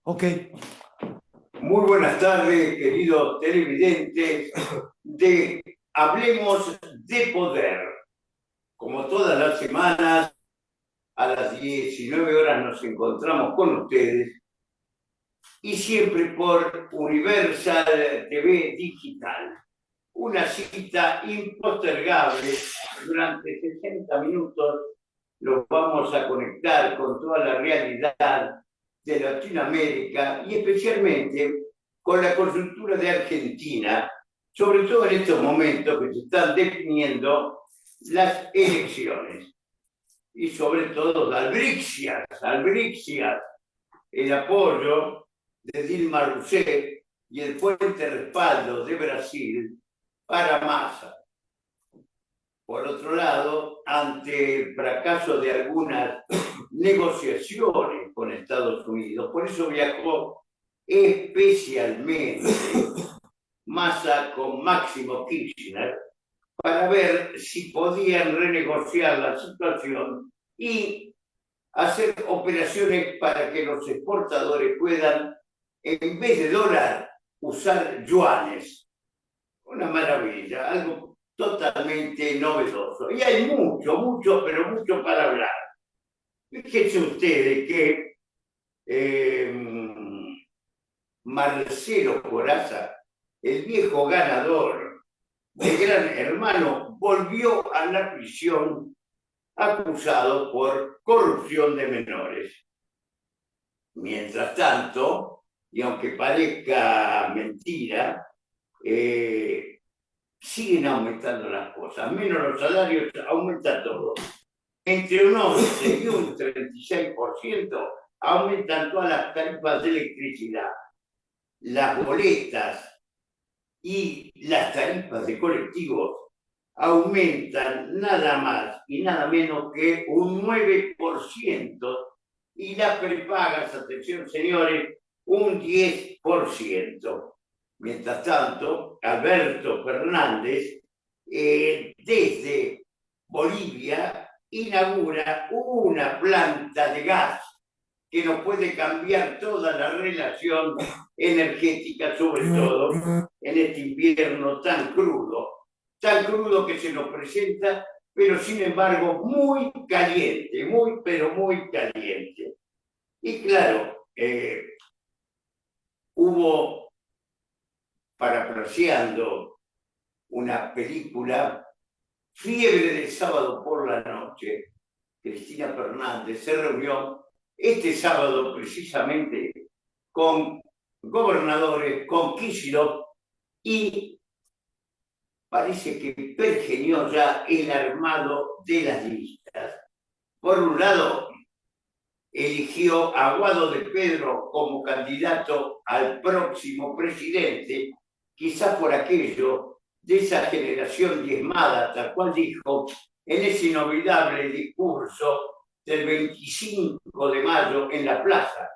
Ok. Muy buenas tardes, queridos televidentes de Hablemos de Poder. Como todas las semanas, a las 19 horas nos encontramos con ustedes y siempre por Universal TV Digital. Una cita impostergable. Durante 60 minutos los vamos a conectar con toda la realidad de Latinoamérica y especialmente con la coyuntura de Argentina, sobre todo en estos momentos que se están definiendo las elecciones. Y sobre todo albricias, el apoyo de Dilma Rousseff y el fuerte respaldo de Brasil para Massa. Por otro lado, ante el fracaso de algunas negociaciones con Estados Unidos, por eso viajó especialmente Massa con Máximo Kirchner para ver si podían renegociar la situación y hacer operaciones para que los exportadores puedan, en vez de dólar, usar yuanes. Una maravilla, algo totalmente novedoso. Y hay mucho, pero mucho para hablar. Fíjense ustedes que Marcelo Corazza, el viejo ganador de Gran Hermano, volvió a la prisión acusado por corrupción de menores. Mientras tanto, y aunque parezca mentira, siguen aumentando las cosas, menos los salarios, aumenta todo. Entre un 11 y un 36% aumentan todas las tarifas de electricidad, las boletas y las tarifas de colectivos aumentan nada más y nada menos que un 9% y las prepagas, atención señores, un 10%. Mientras tanto, Alberto Fernández, desde Bolivia, inaugura una planta de gas que nos puede cambiar toda la relación energética, sobre todo en este invierno tan crudo que se nos presenta, pero sin embargo muy caliente, muy caliente. Y claro, hubo, parafraseando una película, Fiebre del sábado por la noche. Cristina Fernández se reunió este sábado precisamente con gobernadores, con Kicillof, y parece que pergeñó ya el armado de las listas. Por un lado, eligió a Guado de Pedro como candidato al próximo presidente, quizás por aquello de esa generación diezmada, tal cual dijo en ese inolvidable discurso del 25 de mayo en la plaza,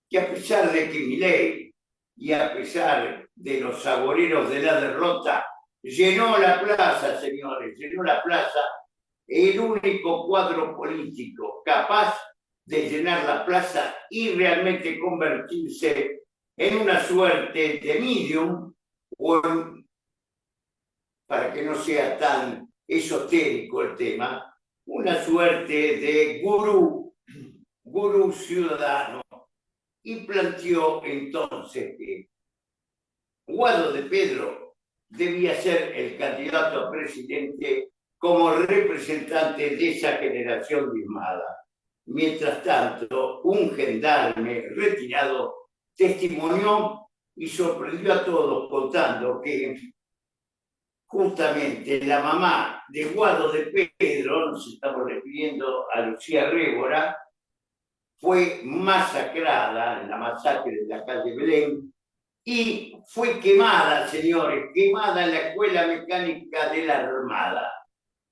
que a pesar de que Milei y a pesar de los saboreros de la derrota, llenó la plaza, señores, llenó la plaza, el único cuadro político capaz de llenar la plaza y realmente convertirse en una suerte de medium, o para que no sea tan esotérico el tema, una suerte de gurú ciudadano, y planteó entonces que Guado de Pedro debía ser el candidato a presidente como representante de esa generación diezmada. Mientras tanto, un gendarme retirado testimonió y sorprendió a todos contando que justamente la mamá de Guado de Pedro, nos estamos refiriendo a Lucía Révora, fue masacrada en la masacre de la calle Belén y fue quemada, señores, quemada en la Escuela Mecánica de la Armada.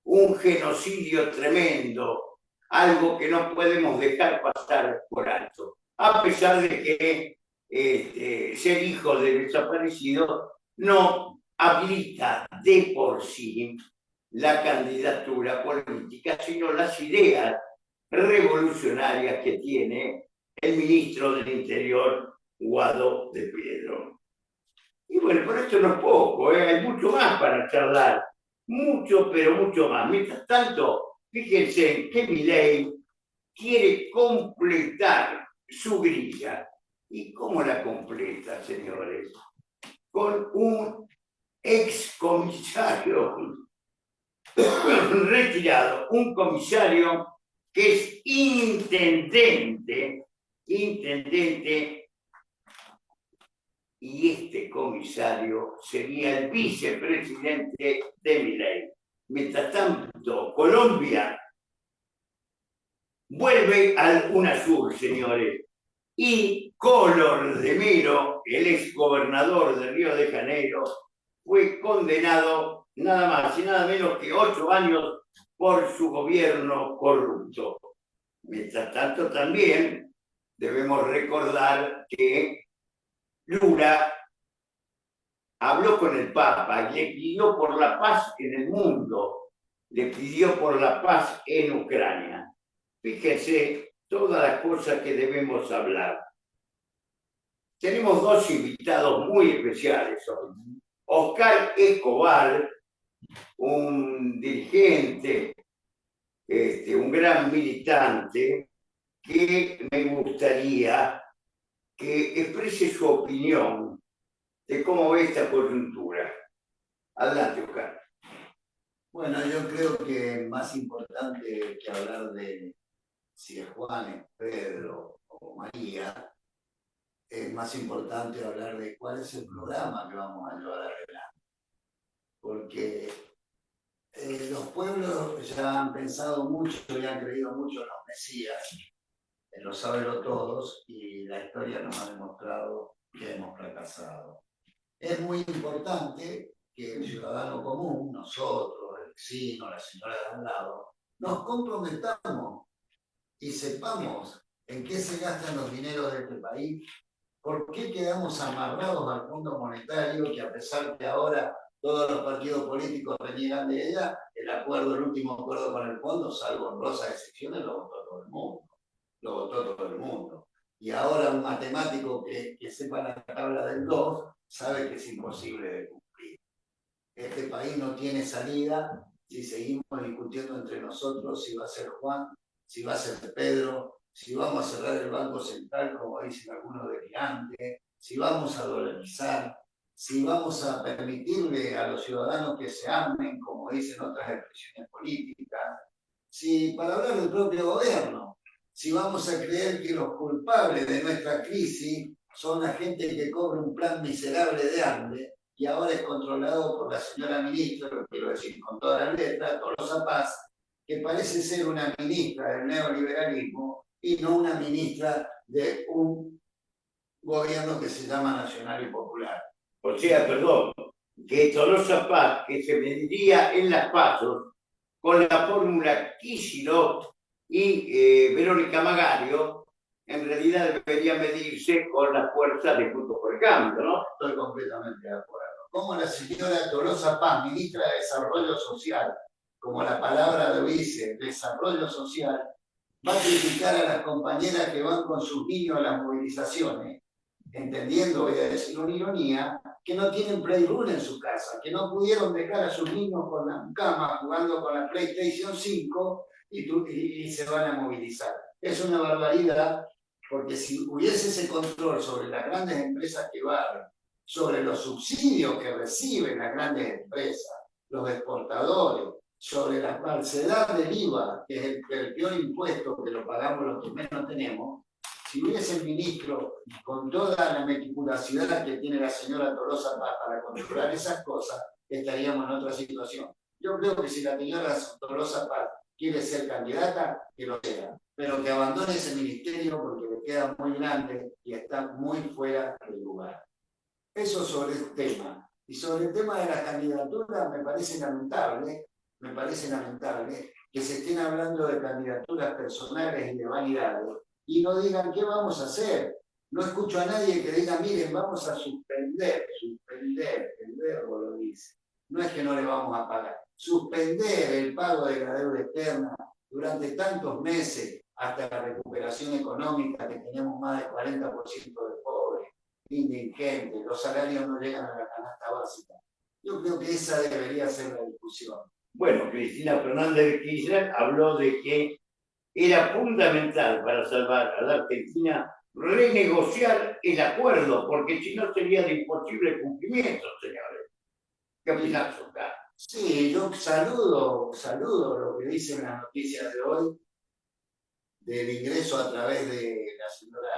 Un genocidio tremendo, algo que no podemos dejar pasar por alto, a pesar de que ser hijo de desaparecido no habilita de por sí la candidatura política, sino las ideas revolucionarias que tiene el ministro del Interior, Guado de Pedro. Y bueno, por esto no es poco, hay mucho más para charlar, mucho, pero mucho más. Mientras tanto, fíjense que Milei quiere completar su grilla. ¿Y cómo la completa, señores? Con un excomisario retirado, un comisario que es intendente, y este comisario sería el vicepresidente de Milei. Mientras tanto, Colombia vuelve al UNASUR, señores, y Collor de Mello, el exgobernador de Río de Janeiro, fue condenado nada más y nada menos que 8 años por su gobierno corrupto. Mientras tanto, también debemos recordar que Lula habló con el Papa y le pidió por la paz en el mundo, le pidió por la paz en Ucrania. Fíjense todas las cosas que debemos hablar. Tenemos 2 invitados muy especiales hoy. Oscar Escobar, un dirigente, un gran militante, que me gustaría que exprese su opinión de cómo ve esta coyuntura. Adelante, Oscar. Bueno, yo creo que más importante que hablar de si es Juan, es Pedro o María, es más importante hablar de cuál es el programa que vamos a llevar adelante. Porque los pueblos ya han pensado mucho y han creído mucho en los mesías, en los sábelos todos, y la historia nos ha demostrado que hemos fracasado. Es muy importante que el ciudadano común, nosotros, el vecino, la señora de al lado, nos comprometamos y sepamos en qué se gastan los dineros de este país, por qué quedamos amarrados al Fondo Monetario, que a pesar que ahora todos los partidos políticos reniegan de ella, el último acuerdo con el fondo, salvo honrosas excepciones, lo votó todo el mundo. Lo votó todo el mundo. Y ahora un matemático que sepa la tabla del 2 sabe que es imposible de cumplir. Este país no tiene salida si seguimos discutiendo entre nosotros si va a ser Juan, si va a ser Pedro, si vamos a cerrar el Banco Central, como dicen algunos delirantes, si vamos a dolarizar, si vamos a permitirle a los ciudadanos que se amen, como dicen otras expresiones políticas, si para hablar del propio gobierno, si vamos a creer que los culpables de nuestra crisis son la gente que cobra un plan miserable de hambre y ahora es controlado por la señora ministra, lo quiero decir con todas las letras, Tolosa Paz, que parece ser una ministra del neoliberalismo y no una ministra de un gobierno que se llama Nacional y Popular. O sea, perdón, que Tolosa Paz, que se mediría en las pasos con la fórmula Kicillof y Verónica Magario, en realidad debería medirse con las fuerzas de Juntos por el Cambio, ¿no? Estoy completamente de acuerdo. Como la señora Tolosa Paz, ministra de Desarrollo Social, como la palabra lo dice, desarrollo social, va a criticar a las compañeras que van con sus niños a las movilizaciones, entendiendo, voy a decir una ironía, que no tienen Playroom en su casa, que no pudieron dejar a sus niños con la cama jugando con la PlayStation 5 y se van a movilizar. Es una barbaridad, porque si hubiese ese control sobre las grandes empresas que barren, sobre los subsidios que reciben las grandes empresas, los exportadores, sobre la falsedad del IVA, que es el peor impuesto que lo pagamos los que menos tenemos, si hubiese el ministro con toda la meticulosidad que tiene la señora Tolosa para controlar esas cosas, estaríamos en otra situación. Yo creo que si la señora Tolosa Paz quiere ser candidata, que lo sea, pero que abandone ese ministerio porque le queda muy grande y está muy fuera del lugar. Eso sobre el tema. Y sobre el tema de la candidatura me parece lamentable que se estén hablando de candidaturas personales y de vanidades y no digan qué vamos a hacer. No escucho a nadie que diga, miren, vamos a suspender, el verbo lo dice. No es que no le vamos a pagar. Suspender el pago de la deuda externa durante tantos meses hasta la recuperación económica, que tenemos más del 40% de pobres, indigentes, los salarios no llegan a la canasta básica. Yo creo que esa debería ser la discusión. Bueno, Cristina Fernández de Kirchner habló de que era fundamental para salvar a la Argentina renegociar el acuerdo, porque si no sería de imposible cumplimiento, señores. ¿Qué opinás, Oscar? Sí, yo saludo lo que dicen las noticias de hoy, del ingreso a través de la señora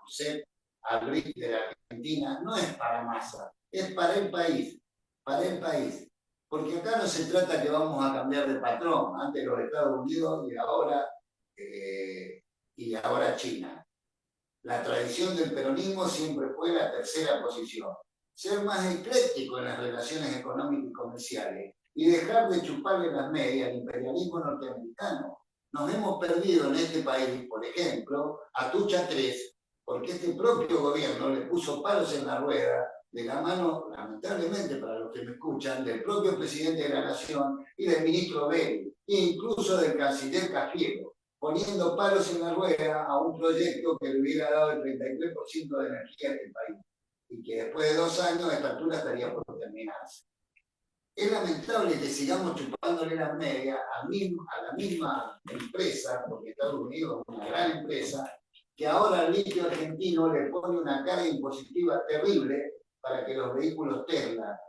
Rousseff al BRIC de la Argentina. No es para Massa, es para el país, porque acá no se trata que vamos a cambiar de patrón, antes los Estados Unidos y ahora China. La tradición del peronismo siempre fue la tercera posición, ser más ecléctico en las relaciones económicas y comerciales y dejar de chuparle las medias al imperialismo norteamericano. Nos hemos perdido en este país, por ejemplo, a Tucha 3, porque este propio gobierno le puso palos en la rueda de la mano, lamentablemente para los que me escuchan, del propio presidente de la Nación y del ministro Belli, e incluso del canciller Cafiero, poniendo palos en la rueda a un proyecto que le hubiera dado el 33% de energía del país y que después de 2 años a esta altura estaría por terminarse. Es lamentable que sigamos chupándole las medias a la misma empresa, porque Estados Unidos es una gran empresa, que ahora al litio argentino le pone una carga impositiva terrible para que los vehículos Tesla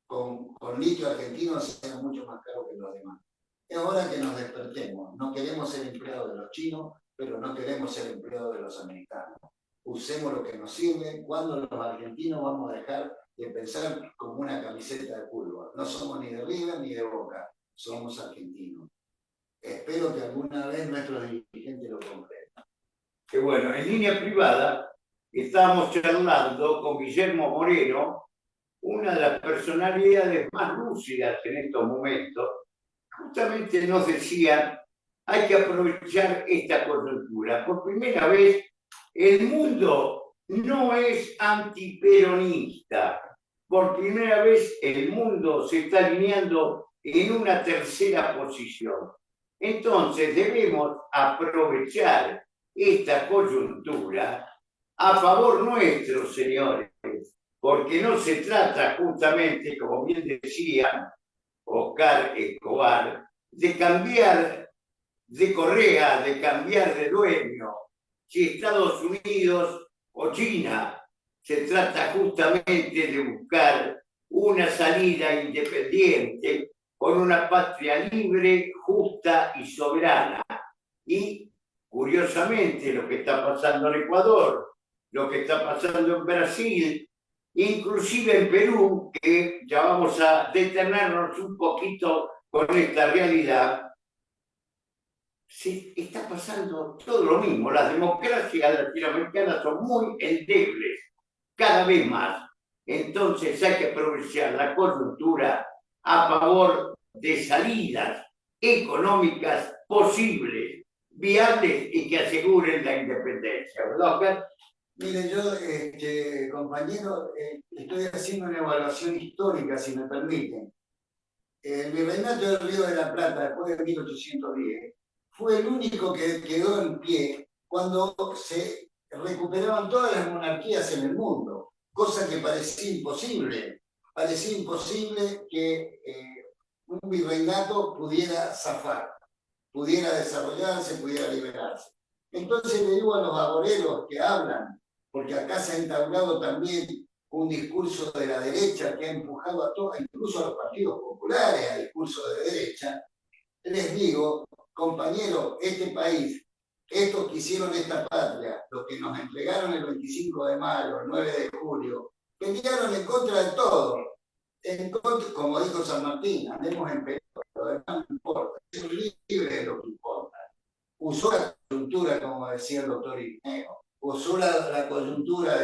con litio argentino sean mucho más caros que los demás. Es hora que nos despertemos. No queremos ser empleados de los chinos, pero no queremos ser empleados de los americanos. Usemos lo que nos sirve. Cuando los argentinos vamos a dejar de pensar como una camiseta de fútbol? No somos ni de River ni de Boca, somos argentinos. Espero que alguna vez nuestros dirigentes lo comprendan. Que bueno, en línea privada estábamos charlando con Guillermo Moreno, una de las personalidades más lúcidas en estos momentos. Justamente nos decía, hay que aprovechar esta coyuntura. Por primera vez, el mundo no es antiperonista. Por primera vez, el mundo se está alineando en una tercera posición. Entonces, debemos aprovechar esta coyuntura a favor nuestro, señores, porque no se trata justamente, como bien decía Oscar Escobar, de cambiar de correa, de cambiar de dueño, si Estados Unidos o China. Se trata justamente de buscar una salida independiente con una patria libre, justa y soberana. Y, curiosamente, lo que está pasando en Ecuador, lo que está pasando en Brasil, inclusive en Perú, que ya vamos a detenernos un poquito con esta realidad, se está pasando todo lo mismo. Las democracias latinoamericanas son muy endebles, cada vez más. Entonces hay que aprovechar la coyuntura a favor de salidas económicas posibles, viables y que aseguren la independencia. ¿Verdad, Oscar? Mire, yo, compañero, estoy haciendo una evaluación histórica, si me permiten. El virreinato del Río de la Plata, después de 1810, fue el único que quedó en pie cuando se recuperaban todas las monarquías en el mundo, cosa que parecía imposible. Parecía imposible que un virreinato pudiera zafar, pudiera desarrollarse, pudiera liberarse. Entonces le digo a los agoreros que hablan, porque acá se ha entablado también un discurso de la derecha que ha empujado a todos, incluso a los partidos populares, a discurso de derecha, les digo, compañeros, este país, estos que hicieron esta patria, los que nos entregaron el 25 de mayo, el 9 de julio, pelearon en contra de todo. En contra, como dijo San Martín, andemos en pelota, lo demás no importa, es libre de lo que importa. Usó la coyuntura, como decía el doctor Igneo, usó la coyuntura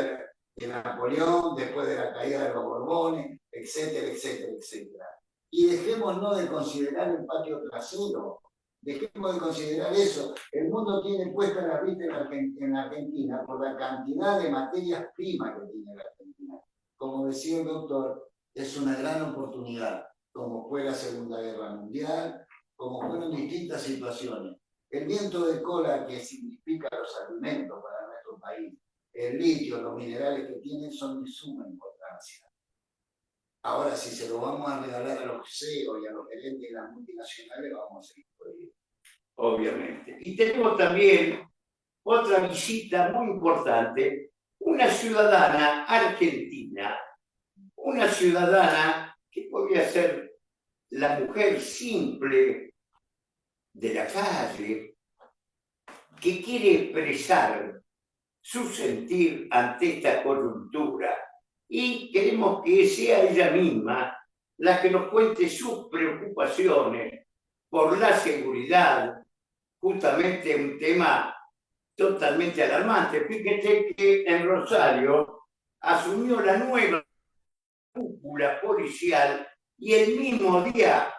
de Napoleón, después de la caída de los Borbones, etcétera, etcétera, etcétera. Y dejémonos de considerar el patio trasero, dejemos de considerar eso. El mundo tiene puesta la vista en Argentina por la cantidad de materias primas que tiene la Argentina. Como decía el doctor, es una gran oportunidad, como fue la Segunda Guerra Mundial, como fueron distintas situaciones. El viento de cola que significa los alimentos para nuestro país, el litio, los minerales que tienen son de suma importancia. Ahora, si se lo vamos a regalar a los CEOs y a los gerentes de las multinacionales, vamos a seguir jodidos. Obviamente. Y tenemos también otra visita muy importante, una ciudadana argentina, una ciudadana que podría ser la mujer simple de la calle, que quiere expresar su sentir ante esta coyuntura y queremos que sea ella misma la que nos cuente sus preocupaciones por la seguridad, justamente un tema totalmente alarmante. Fíjate que en Rosario asumió la nueva cúpula policial y el mismo día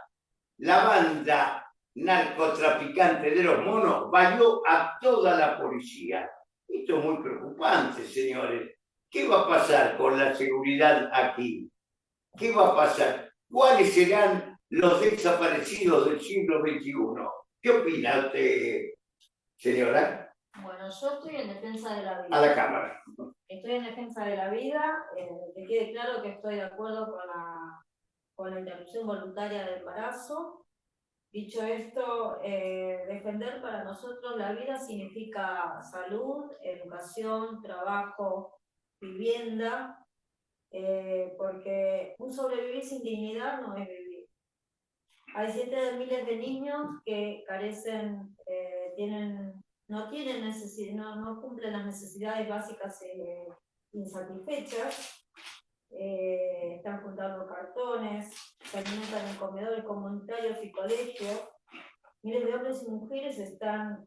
la banda narcotraficante de los monos valió a toda la policía. Esto es muy preocupante, señores. ¿Qué va a pasar con la seguridad aquí? ¿Qué va a pasar? ¿Cuáles serán los desaparecidos del siglo XXI? ¿Qué opina usted, señora? Bueno, yo estoy en defensa de la vida. A la Cámara. Estoy en defensa de la vida. Que quede claro que estoy de acuerdo con la interrupción voluntaria del embarazo. Dicho esto, defender para nosotros la vida significa salud, educación, trabajo, vivienda, porque un sobrevivir sin dignidad no es vivir. Hay cientos de miles de niños que carecen, no cumplen las necesidades básicas insatisfechas. Están juntando cartones, se alimentan en comedores comunitarios y colegios. Miles de hombres y mujeres están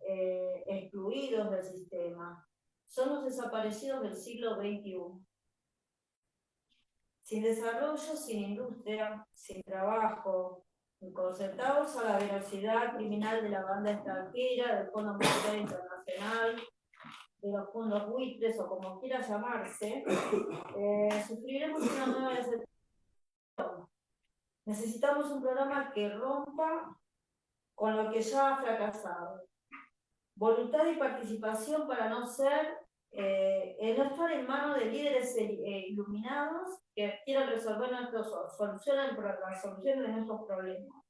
excluidos del sistema. Son los desaparecidos del siglo XXI. Sin desarrollo, sin industria, sin trabajo, concertados a la velocidad criminal de la banda extranjera, del Fondo Monetario Internacional, de los fondos buitres o como quiera llamarse, sufriremos una nueva decepción. Necesitamos un programa que rompa con lo que ya ha fracasado. Voluntad y participación para no estar en manos de líderes iluminados que quieran resolver soluciones de nuestros problemas.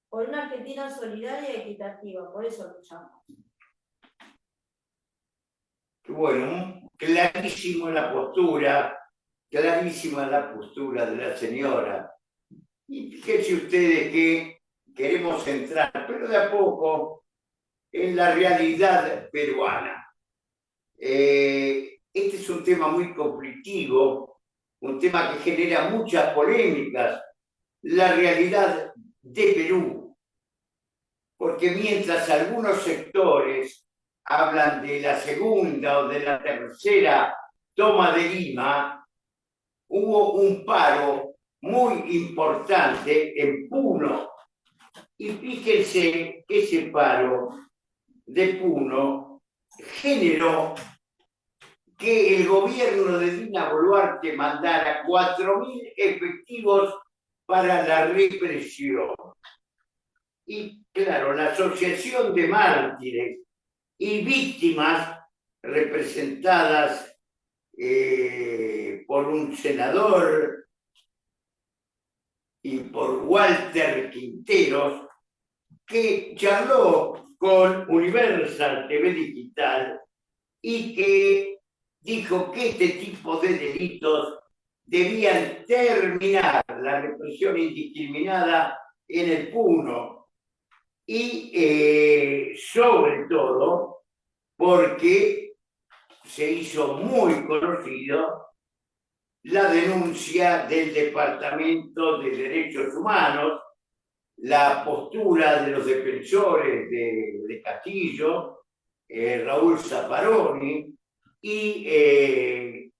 Por una Argentina solidaria y equitativa, por eso luchamos. Bueno, clarísima la postura de la señora. Y fíjense ustedes que queremos entrar, pero de a poco, en la realidad peruana. Este es un tema muy conflictivo, un tema que genera muchas polémicas, la realidad de Perú. Porque mientras algunos sectores hablan de la segunda o de la tercera toma de Lima, hubo un paro muy importante en Puno. Y fíjense que ese paro de Puno generó que el gobierno de Dina Boluarte mandara 4.000 efectivos para la represión. Y claro, la Asociación de Mártires y Víctimas, representadas por un senador y por Walter Quinteros, que charló con Universal TV Digital y que dijo que este tipo de delitos debían terminar, la represión indiscriminada en el Puno, y sobre todo porque se hizo muy conocido la denuncia del Departamento de Derechos Humanos, la postura de los defensores de Castillo, Raúl Zaffaroni y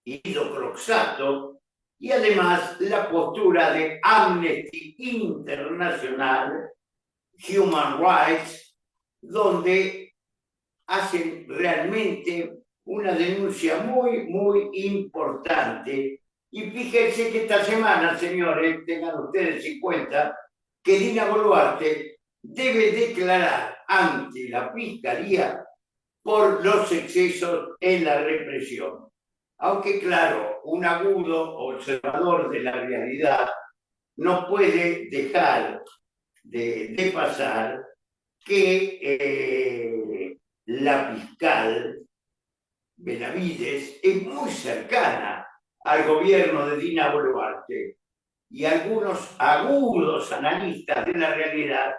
Guido Croxatto, y además la postura de Amnesty International, Human Rights, donde hacen realmente una denuncia muy, muy importante. Y fíjense que esta semana, señores, tengan ustedes en cuenta que Dina Boluarte debe declarar ante la Fiscalía por los excesos en la represión. Aunque claro, un agudo observador de la realidad no puede dejar de pasar que la fiscal Benavides es muy cercana al gobierno de Dina Boluarte y algunos agudos analistas de la realidad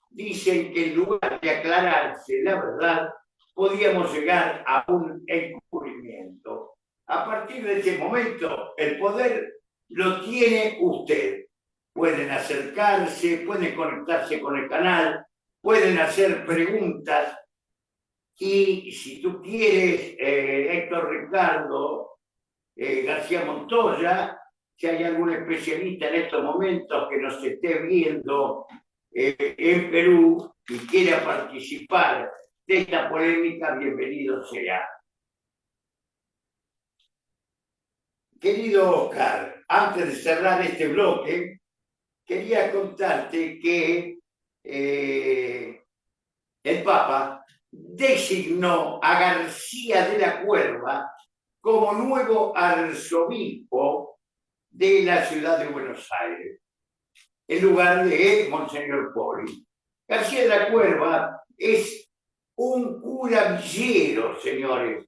dicen que en lugar de aclararse la verdad, podíamos llegar a un encubrimiento. A partir de ese momento, el poder lo tiene usted. Pueden acercarse, pueden conectarse con el canal, pueden hacer preguntas. Y si tú quieres, Héctor Ricardo, García Montoya, si hay algún especialista en estos momentos que nos esté viendo en Perú y quiera participar de esta polémica, bienvenido sea. Querido Oscar, antes de cerrar este bloque, quería contarte que el Papa designó a García de la Cuerva como nuevo arzobispo de la ciudad de Buenos Aires, en lugar de Monseñor Poli. García de la Cuerva es un cura villero, señores.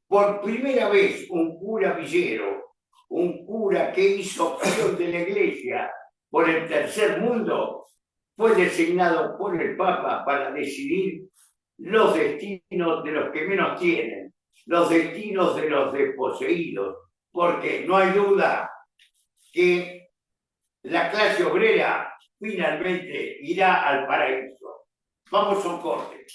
Por primera vez un cura villero, un cura que hizo opción de la Iglesia por el tercer mundo, fue designado por el Papa para decidir los destinos de los que menos tienen, los destinos de los desposeídos, porque no hay duda que la clase obrera finalmente irá al paraíso. Vamos a un corte.